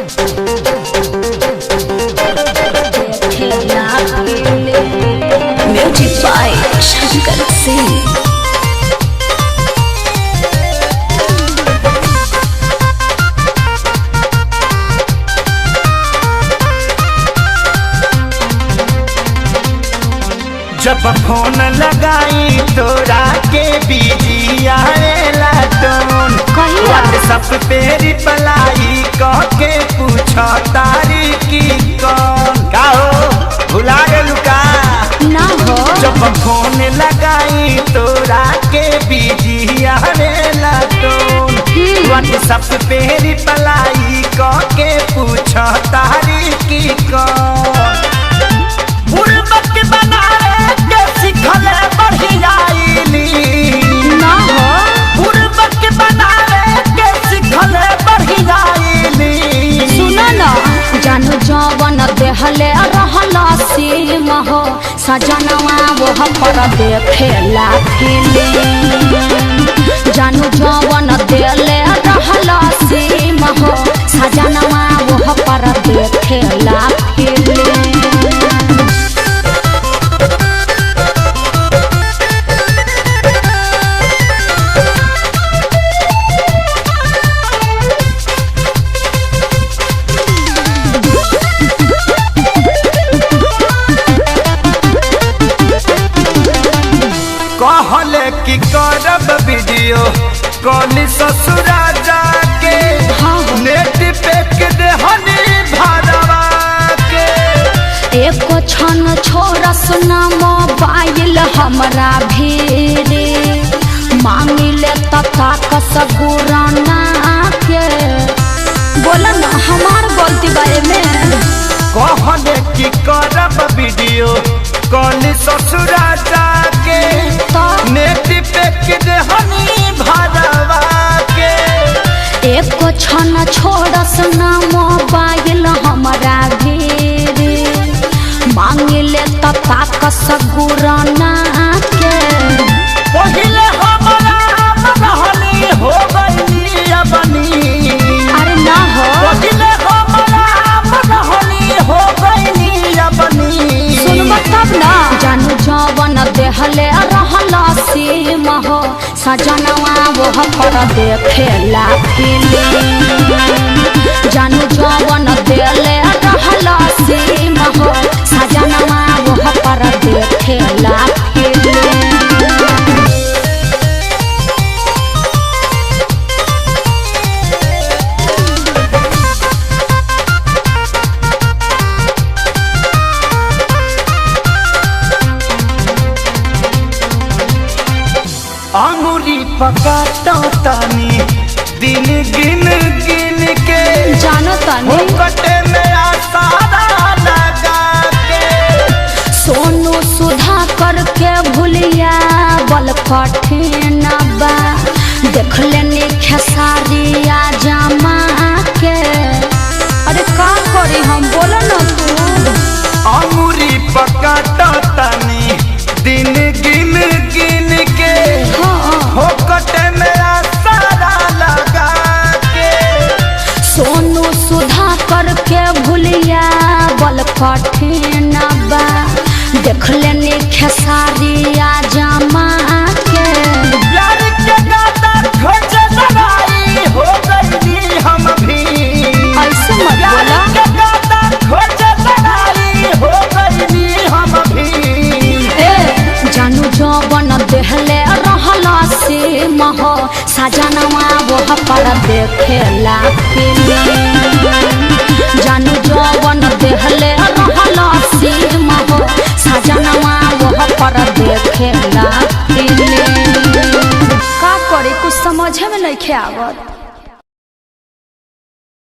Music by Shankar Singh. जब phone लगाई तोरा के बिजी आएला टोन, व्हाट्सएप पे रिप्लाई कह के पूछो तारी की कौन का हो, भुला गेलू का ना हो। जब फोन लगाई तोरा के बिजी आएला टोन, व्हाट्सएप पे रिप्लाई कह के पूछो तारी की कौन। बुड़बक बनाए के सिखले बढ़ियाईली ना हो। बुड़बक बनाए के सिखले बढ़ियाईली। सुनो ना, जानू जवन देहले रहला सीम हो, सजनवा वो पर देखेला फिल्म। जानू जवन देहले रहला सीम हो, सजनवा वो पर देखेला फिल्म। कहले कि करब वीडियो कॉल ससुरा जाके, नेट पे देहनी भरवा के। एक क्षण छोरा सुना मोबाइल हमरा भीरे, मांगिले तथा कसगुराना के। बोला ना हमार गलती बारे में। कहले कि करब वीडियो कॉल ससुरा जाके, नेट पे देहनी भरवा के। एक क्षण छोरा सुना मोबाइल हमरा भीरे, मांगिले तथा कसगुराना के। पहिले हमरा रहनी हो गईली अपनी। अरे ना हो। पहिले हमरा रहनी हो गईली अपनी। सुनबा तब ना। जानू जवन देहले रहला सीम हो, सजनवा वो पर देखेला फिल्म। जानू जवन देहले रहला सीम हो, सजनवा वो पर देखेला फिल्म। अंगुरी पकाता तानी दिन गिन गिन के, जानो तानी कटे में आसारा लगा के। सोनू सुधा करके भूलिया बल कठिन बा, देख लेनी खेसारिया जमा के। अरे का करी हम, बोलो ना तू। अंगुरी पकाता तानी दिन गिन गिन के, हो कटे में आसारा लगा के। सोनू सुधा करके भूलिया बल कठिन बा, देख लेनी खेसारिया जमा के। प्यार के गाता खोज लड़ाई हो गईली हम भी। ऐसे मत बोला। प्यार के गाता खोज लड़ाई हो गईली हम भी। ए जानू जवन देहले रहला सीम हो, सजनवा वो पर देखेला फिल्म। जानू जवन देहले रहला सीम हो, सजनवा वो पर देखेला फिल्म। का करे कुछ समझे में नहीं आवत।